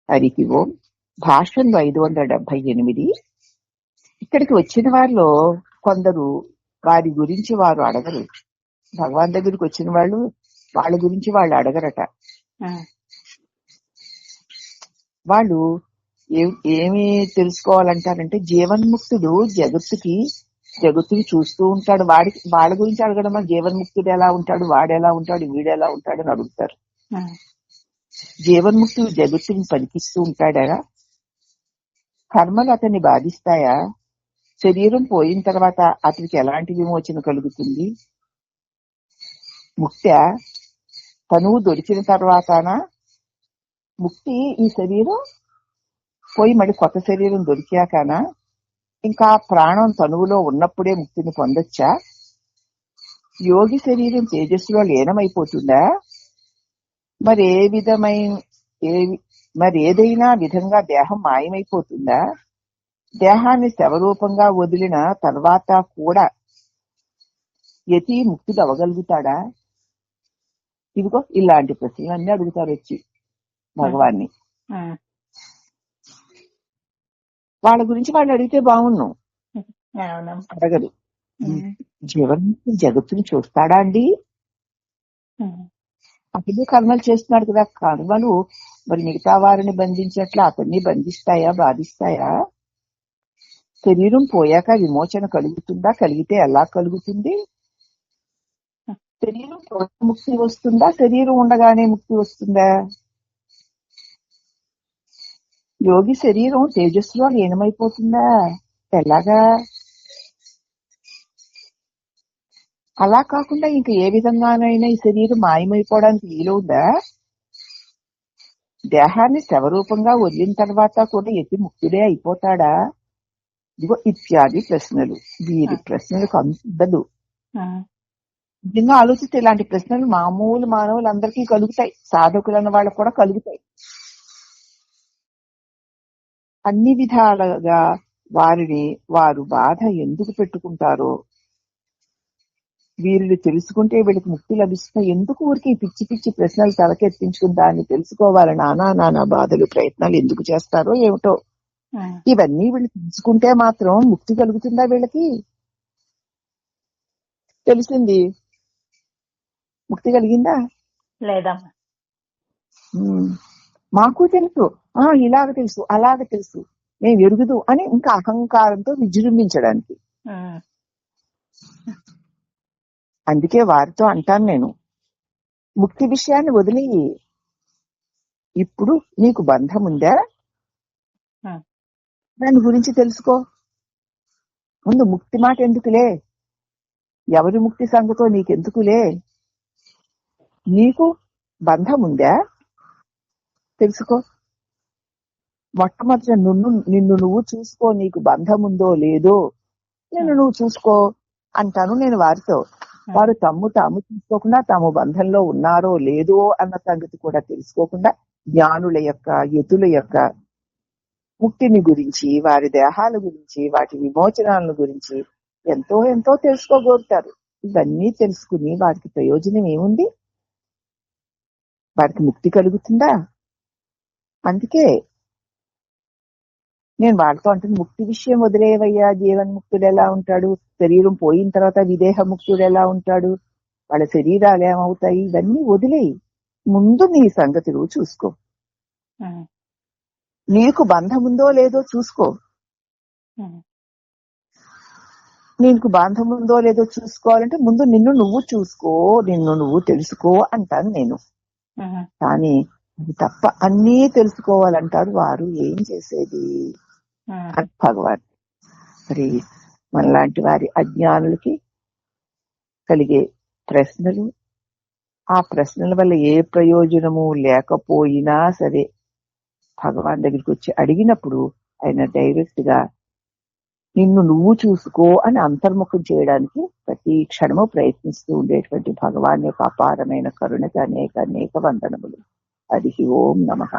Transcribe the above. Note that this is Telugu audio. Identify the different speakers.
Speaker 1: హరికి ఓం. భాష్యంలో 578. ఇక్కడికి వచ్చిన వారిలో కొందరు వారి గురించి వారు అడగరు. భగవాన్ దగ్గరికి వచ్చిన వాళ్ళు వాళ్ళ గురించి వాళ్ళు అడగరట. వాళ్ళు ఏమి తెలుసుకోవాలంటారంటే, జీవన్ముక్తుడు జగత్తుని చూస్తూ ఉంటాడు. వాళ్ళ గురించి అడగడం, జీవన్ముక్తుడు ఎలా ఉంటాడు, వాడెలా ఉంటాడు, వీడెలా ఉంటాడు అని అడుగుతారు. జీవన్ముక్తుడు జగత్తుని పలికిస్తూ ఉంటాడా? కర్మలు అతన్ని బాధిస్తాయా? శరీరం పోయిన తర్వాత అతనికి ఎలాంటి విమోచన కలుగుతుంది? ముక్త తనువు దొరికిన తర్వాతనా ముక్తి? ఈ శరీరం పోయి మళ్ళీ కొత్త శరీరం దొరికాకనా? ఇంకా ప్రాణం తనువులో ఉన్నప్పుడే ముక్తిని పొందొచ్చా? యోగి శరీరం తేజస్సులో లీనమైపోతుందా? మరేదైనా విధంగా దేహం మాయమైపోతుందా? దేహాన్ని శవరూపంగా వదిలిన తర్వాత కూడా యతి ముక్తుడు అవగలుగుతాడా? ఇదిగో ఇలాంటి ప్రశ్నలన్నీ అడుగుతారు వచ్చి భగవాన్ని. వాళ్ళ గురించి వాళ్ళు అడిగితే బాగున్నాం, అడగదు. జీవన్ముక్తి జగత్తుని చూస్తాడా అండి? అతను కర్మలు చేస్తున్నాడు కదా, కర్మలు మరి మిగతా వారిని బంధించినట్లు అతన్ని బంధిస్తాయా, బాధిస్తాయా? శరీరం పోయాక విమోచన కలుగుతుందా? కలిగితే ఎలా కలుగుతుంది? శరీరం ముక్తి వస్తుందా? శరీరం ఉండగానే ముక్తి వస్తుందా? యోగి శరీరం తేజస్సులో లీనమైపోతుందా? ఎలాగా? అలా కాకుండా ఇంకా ఏ విధంగానైనా ఈ శరీరం మాయమైపోవడానికి వీలవుందా? దేహాన్ని శవరూపంగా వదిలిన తర్వాత కూడా యతి ముక్తుడే అయిపోతాడా? ఇదిగో ఇత్యాది ప్రశ్నలు. వీరి ప్రశ్నలకు అందదు. నిజంగా ఆలోచిస్తే ఇలాంటి ప్రశ్నలు మామూలు మానవులందరికీ కలుగుతాయి, సాధకులన్న వాళ్ళకు కూడా కలుగుతాయి. అన్ని విధాలుగా వారు బాధ ఎందుకు పెట్టుకుంటారో, వీరిని తెలుసుకుంటే వీళ్ళకి ముక్తి లభిస్తుంది. ఎందుకు ఊరికి పిచ్చి పిచ్చి ప్రశ్నలు తలకెత్తించుకుని దాన్ని తెలుసుకోవాలని నానా బాధలు ప్రయత్నాలు ఎందుకు చేస్తారో ఏమిటో. ఇవన్నీ వీళ్ళు తెలుసుకుంటే మాత్రం ముక్తి కలుగుతుందా? వీళ్ళకి తెలిసింది ముక్తి కలిగిందా? లేదా? మాకు తెలుసు, ఇలాగ తెలుసు, అలాగ తెలుసు, మేము ఎరుగుదు అని ఇంకా అహంకారంతో విజృంభించడానికి. అందుకే వారితో అంటాను నేను, ముక్తి విషయాన్ని వదిలేయి. ఇప్పుడు నీకు బంధం ఉందా? దాని గురించి తెలుసుకో. ముందు ముక్తి మాట ఎందుకులే, ఎవరి ముక్తి సంగతో నీకెందుకులే. నీకు బంధం ఉందా తెలుసుకో. మొట్టమొదటి నిన్ను నువ్వు చూసుకో. నీకు బంధం ఉందో లేదో నిన్ను నువ్వు చూసుకో అంటాను నేను వారితో. వారు తాము చూసుకోకుండా తాము బంధంలో ఉన్నారో లేదో అన్న సంగతి కూడా తెలుసుకోకుండా జ్ఞానుల యొక్క, యతుల యొక్క ముక్తిని గురించి, వారి దేహాల గురించి, వాటి విమోచనాల గురించి ఎంతో ఎంతో తెలుసుకోగలుగుతారు. ఇవన్నీ తెలుసుకుని వారికి ప్రయోజనం ఏముంది? వారికి ముక్తి కలుగుతుందా? అందుకే నేను వాళ్ళతో అంటే, ముక్తి విషయం వదిలేవయ్యా. జీవన్ముక్తుడు ఎలా ఉంటాడు, శరీరం పోయిన తర్వాత విదేహ ముక్తుడు ఎలా ఉంటాడు, వాళ్ళ శరీరాలు ఏమవుతాయి, ఇవన్నీ వదిలేయి. ముందు నీ సంగతి నువ్వు చూసుకో. నీకు బంధం ఉందో లేదో చూసుకో. నీకు బంధం ఉందో లేదో చూసుకోవాలంటే ముందు నిన్ను నువ్వు చూసుకో, నిన్ను నువ్వు తెలుసుకో అంటాను నేను. కానీ అది తప్ప అన్నీ తెలుసుకోవాలంటారు వారు. ఏం చేసేది అని భగవాన్. మరి మనలాంటి వారి అజ్ఞానులకి కలిగే ప్రశ్నలు, ఆ ప్రశ్నల వల్ల ఏ ప్రయోజనము లేకపోయినా సరే భగవాన్ దగ్గరికి వచ్చి అడిగినప్పుడు ఆయన డైరెక్ట్ గా నిన్ను నువ్వు చూసుకో అని అంతర్ముఖం చేయడానికి ప్రతి క్షణము ప్రయత్నిస్తూ ఉండేటువంటి భగవాన్ యొక్క అపారమైన కరుణకి అనేక వందనములు. హరి ఓం నమః.